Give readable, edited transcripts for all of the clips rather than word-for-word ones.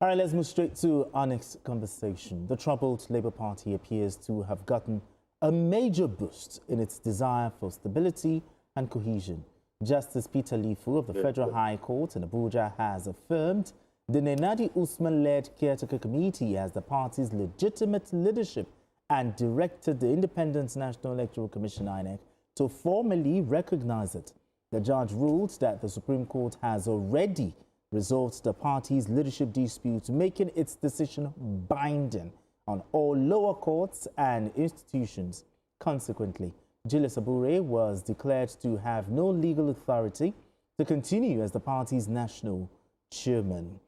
All right, let's move straight to our next conversation. The troubled Labour Party appears to have gotten a major boost in its desire for stability and cohesion. Justice Peter Lifu of the Federal High Court in Abuja has affirmed the Nenadi Usman-Led Caretaker Committee as the party's legitimate leadership and directed the Independent National Electoral Commission (INEC) to formally recognize it. The judge ruled that the Supreme Court has already resolved the party's leadership dispute, making its decision binding on all lower courts and institutions. Consequently, Julius Abure was declared to have no legal authority to continue as the party's national chairman.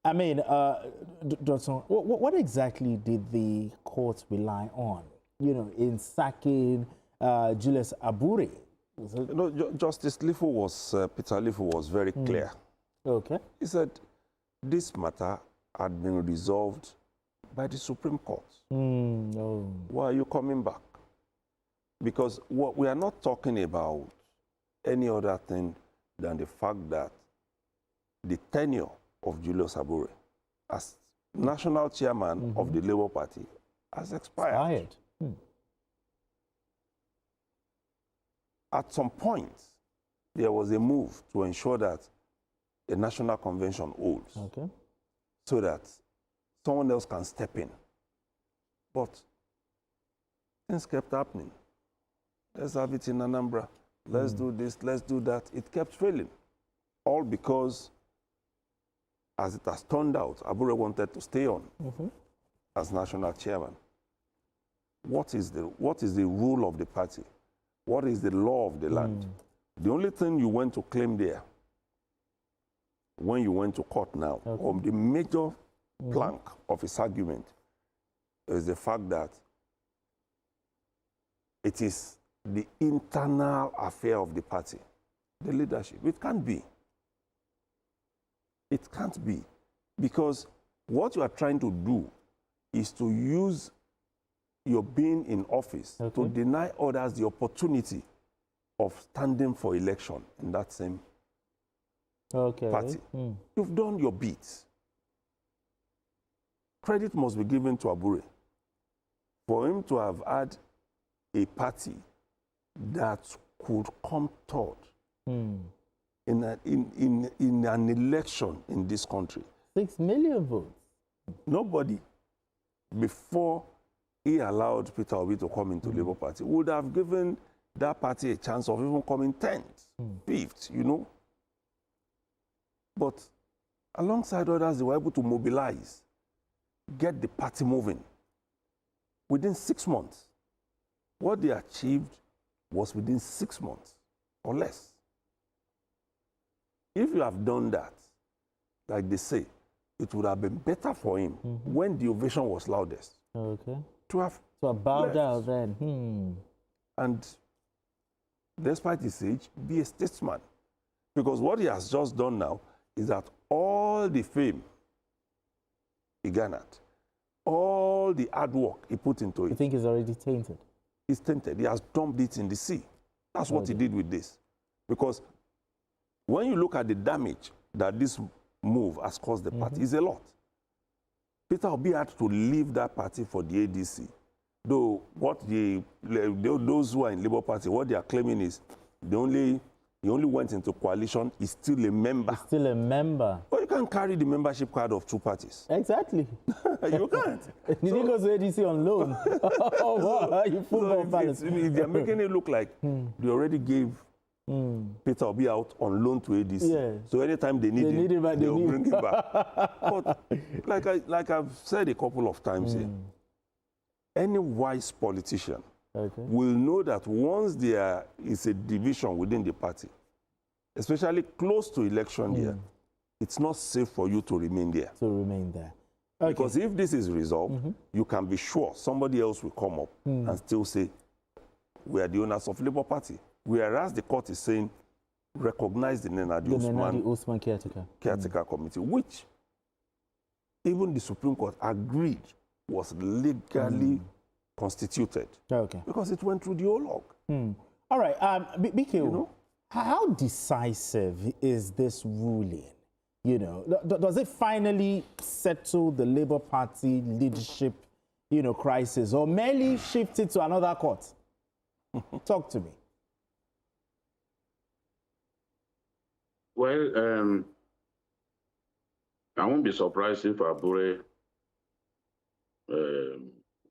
I mean, Dr. What exactly did the court rely on, in sacking Julius Abure? No, Justice Lifu Peter Lifu was very clear. Okay. He said this matter had been resolved by the Supreme Court. Why are you coming back? Because what we are not talking about any other thing than the fact that the tenure of Julius Abure as national chairman of the Labour Party has expired. At some point, there was a move to ensure that the National Convention holds, so that someone else can step in. But things kept happening. Let's have it in Anambra. Let's do this, let's do that. It kept failing. All because, as it has turned out, Abure wanted to stay on as national chairman. What is the rule of the party? What is the law of the land? The only thing you went to claim there, when you went to court now, or the major plank of his argument, is the fact that it is the internal affair of the party, the leadership. It can't be. It can't be. Because what you are trying to do is to use your being in office to deny others the opportunity of standing for election in that same party. You've done your bit. Credit must be given to Abure for him to have had a party that could come third in an election in this country. 6 million votes. Nobody, before he allowed Peter Obi to come into Labour Party, would have given that party a chance of even coming 10th, 5th, But alongside others, they were able to mobilize, get the party moving within 6 months. What they achieved was within 6 months or less. If you have done that, like they say, it would have been better for him when the ovation was loudest. To have bowed out then. And despite his age, be a statesman. Because what he has just done now is that all the fame he garnered, all the hard work he put into it. You think he's already tainted? He's tainted. He has dumped it in the sea. That's what he did with this. Because when you look at the damage that this move has caused the party, it's a lot. Peter Obi had to leave that party for the ADC. Though those who are in Labour Party, what they are claiming is he only went into coalition, he's still a member. He's still a member. But you can't carry the membership card of two parties. Exactly. You can't. Did he go to ADC on loan? Oh, wow. You football fans. They're making it look like they already gave Peter Obi out on loan to ADC. Yeah. So anytime they need him, they'll bring him back. But like I've said a couple of times here, any wise politician will know that once there is a division within the party, especially close to election year, it's not safe for you to remain there. Because if this is resolved, you can be sure somebody else will come up and still say, we are the owners of Labour Party. Whereas the court is saying, recognize the Nenadi Usman Caretaker Committee, which even the Supreme Court agreed was legally constituted. Because it went through the whole log. All right, BK, how decisive is this ruling You know, does it finally settle the Labour Party leadership, crisis, or merely shift it to another court? Talk to me. Well, I won't be surprised if Abure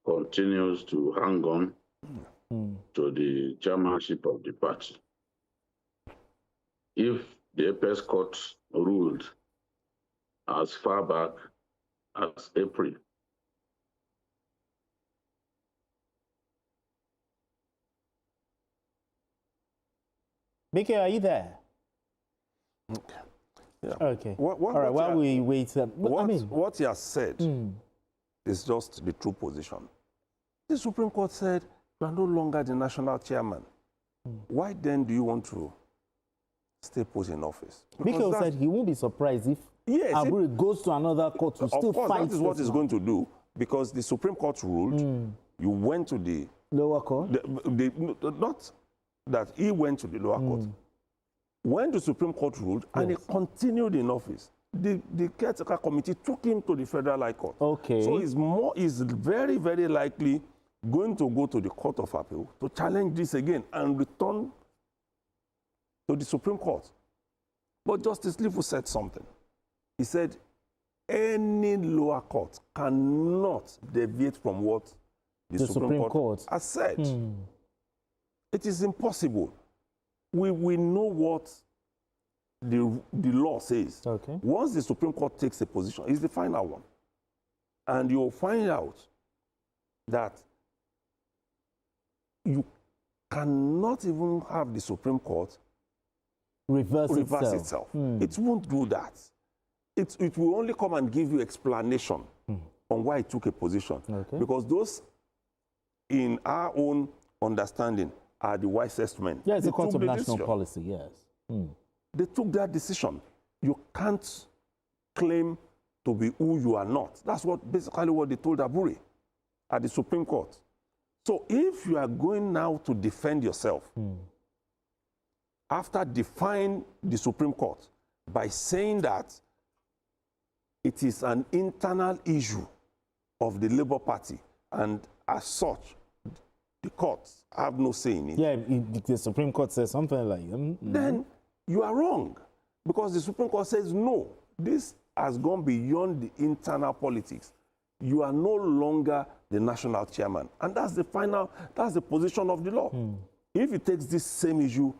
continues to hang on to the chairmanship of the party. If the Apex Court ruled as far back as April, Bike, are you there? Okay. Yeah. Okay. All right, while we wait. What he has said is just the true position. The Supreme Court said, you are no longer the national chairman. Why then do you want to stay put in office? Bike said he won't be surprised if Abure goes to another court to still fight. Of course, that is what he's going to do, because the Supreme Court ruled, you went to the lower court. Not that he went to the lower court. When the Supreme Court ruled, and he continued in office, the caretaker committee took him to the Federal High Court. Okay. So he's very, very likely going to go to the Court of Appeal to challenge this again and return to the Supreme Court. But Justice Lifu said something. He said, any lower court cannot deviate from what the Supreme Court has said. It is impossible. We know what the law says. Okay. Once the Supreme Court takes a position, it's the final one. And you'll find out that you cannot even have the Supreme Court reverse itself. It won't do that. It will only come and give you explanation on why it took a position. Okay. Because those, in our own understanding, are the wisest men. Yeah, it's a court of national policy, yes. They took that decision. You can't claim to be who you are not. That's basically what they told Abure at the Supreme Court. So if you are going now to defend yourself, after defying the Supreme Court by saying that it is an internal issue of the Labour Party, and as such, the courts have no say in it. Yeah, if the Supreme Court says something like then you are wrong, because the Supreme Court says no, this has gone beyond the internal politics. You are no longer the national chairman, and that's the position of the law. If it takes this same issue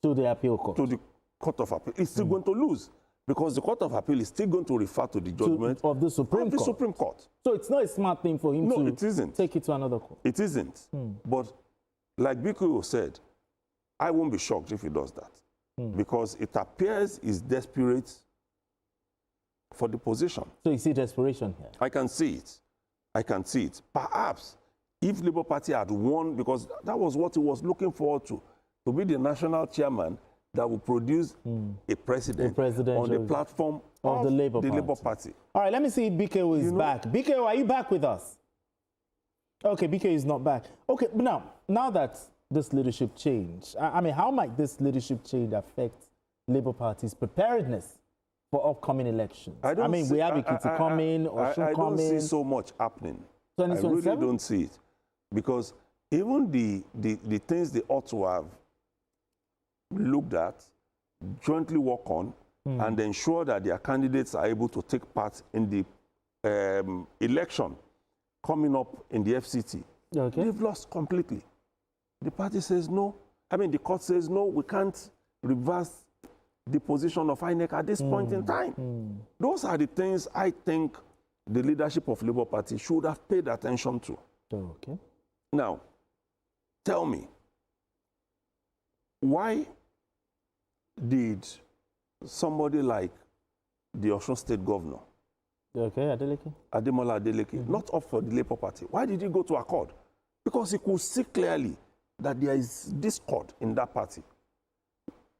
to the appeal court, to the Court of Appeal, it's still going to lose, because the Court of Appeal is still going to refer to the judgment of the Supreme Court. So it's not a smart thing for him to take it to another court. It isn't. But like Biko said, I won't be shocked if he does that, because it appears he's desperate for the position. So you see desperation here? I can see it. I can see it. Perhaps if Labour Party had won, because that was what he was looking forward to be the national chairman that will produce a president on the platform of the Labour Party. All right, let me see if Biko is back. Biko, are you back with us? Okay, Biko is not back. Okay, but now that this leadership change, I mean, how might this leadership change affect Labour Party's preparedness for upcoming elections? We have Ekiti coming, or coming. I don't see so much happening. I really don't see it. Because even the things they ought to have looked at, jointly work on, and ensure that their candidates are able to take part in the election coming up in the FCT. Okay. They've lost completely. The party says no. The court says no, we can't reverse the position of INEC at this point in time. Those are the things I think the leadership of Labour Party should have paid attention to. Okay. Now, tell me, why did somebody like the Osun State Governor, Ademola Adeleke, not opt for the Labour Party? Why did he go to Accord? Because he could see clearly that there is discord in that party.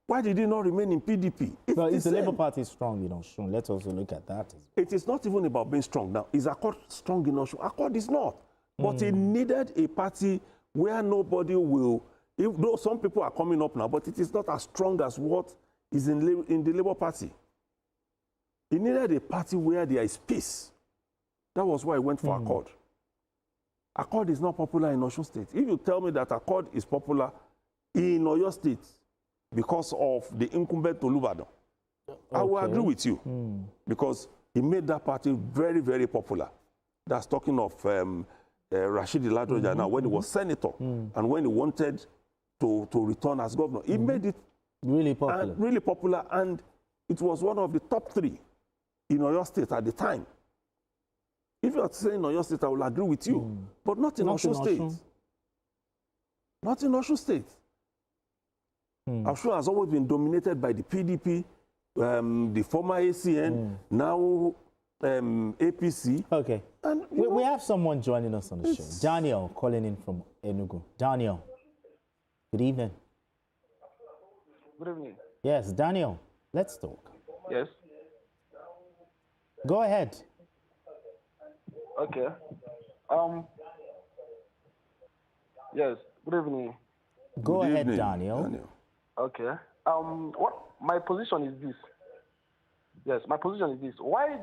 Why did he not remain in PDP? If the Labour Party is strong in Osun, let's also look at that. It is not even about being strong now. Is Accord strong in Osun? Accord is not. But he needed a party where nobody will, though some people are coming up now, but it is not as strong as what is in the Labour Party. He needed a party where there is peace. That was why he went for Accord. Accord is not popular in Osun State. If you tell me that Accord is popular in Oyo State because of the incumbent Olubadan, I will agree with you. Because he made that party very, very popular. That's talking of Rashid Ladoja now, when he was senator and when he wanted to return as governor. He made it really popular. Really popular, and it was one of the top 3 in Oyo State at the time. If you are saying Oyo State, I will agree with you, but not in Osun State. Not in Osun State. Osun has always been dominated by the PDP, the former ACN, now APC. Okay. And we have someone joining us on the show. Daniel calling in from Enugu. Daniel, good evening. Good evening. Yes, Daniel, let's talk. Yes. Go ahead. Okay. Yes. Good evening. Go ahead, Daniel. Okay. What my position is this. Yes, my position is this. Why has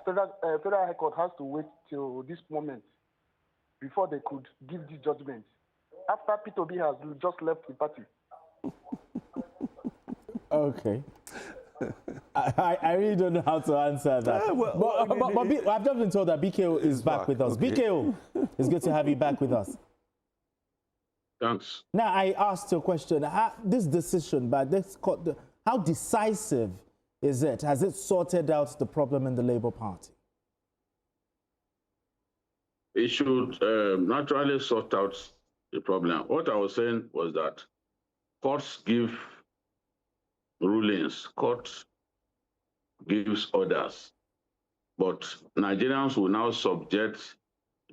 Federal High Court has to wait till this moment before they could give this judgment? After P2B has just left the party. Okay. I really don't know how to answer that. But I've just been told that BKO is back with us. Okay. BKO, it's good to have you back with us. Thanks. Now, I asked you a question. This decision by this court, how decisive is it? Has it sorted out the problem in the Labour Party? It should naturally sort out the problem. What I was saying was that courts give rulings, courts gives orders, but Nigerians will now subject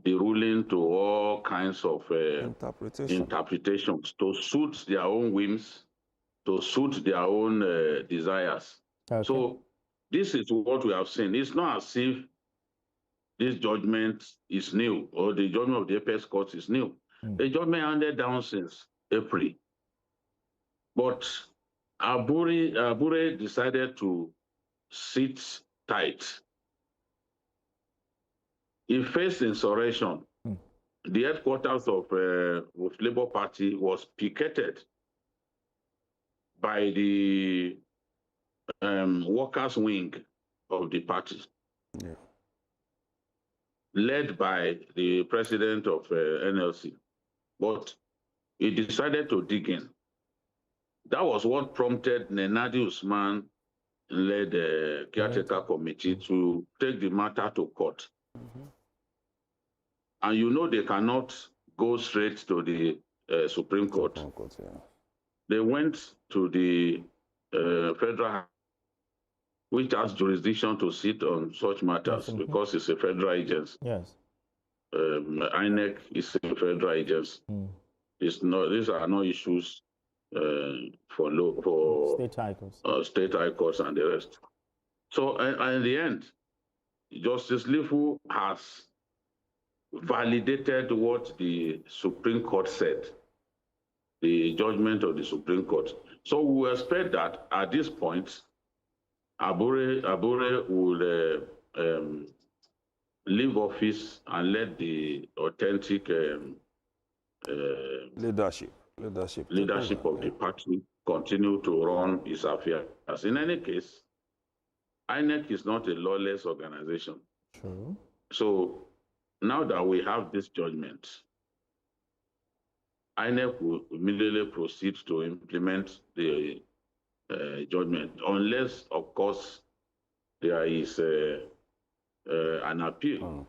the ruling to all kinds of interpretations to suit their own whims, to suit their own desires. Okay. So this is what we have seen. It's not as if this judgment is new or the judgment of the apex court is new. The judgment handed down since April. But Abure decided to sit tight. He faced insurrection. The headquarters of Labour Party was picketed by the workers' wing of the party, led by the president of NLC. But he decided to dig in. That was what prompted Nenadi Usman-Led Caretaker Committee to take the matter to court. And you know they cannot go straight to the Supreme Court. They went to the federal, which has jurisdiction to sit on such matters because it's a federal agency. Yes. INEC is a federal agency. It's not; these are no issues for state high courts, state high courts and the rest. So, in the end, Justice Lifu has validated what the Supreme Court said, the judgment of the Supreme Court. So we expect that at this point, Abure will leave office and let the authentic leadership of the party continue to run its affairs. In any case, INEC is not a lawless organization. True. So now that we have this judgment, INEC will immediately proceed to implement the judgment, unless, of course, there is an appeal.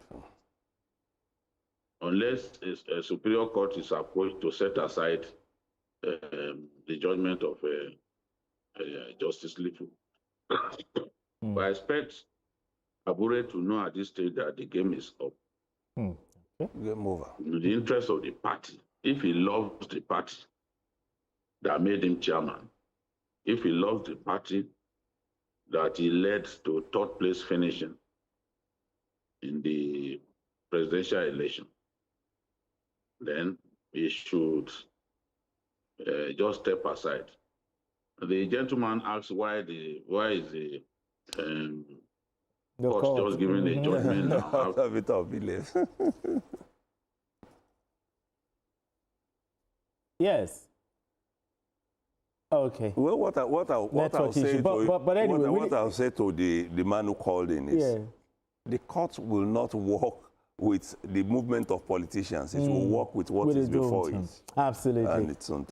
Unless a superior court is approached to set aside the judgment of Justice Lifu. But I expect Abure to know at this stage that the game is up. Game over. In the interest of the party, if he loves the party that made him chairman, if he loves the party that he led to third place finishing in the presidential election, then he should just step aside. The gentleman asked why is the The court just giving a judgment now. Out of it, of belief. Yes. Okay. Well, what I'll say to the man who called in is the court will not work with the movement of politicians. It will work with what is before it. Absolutely. And its own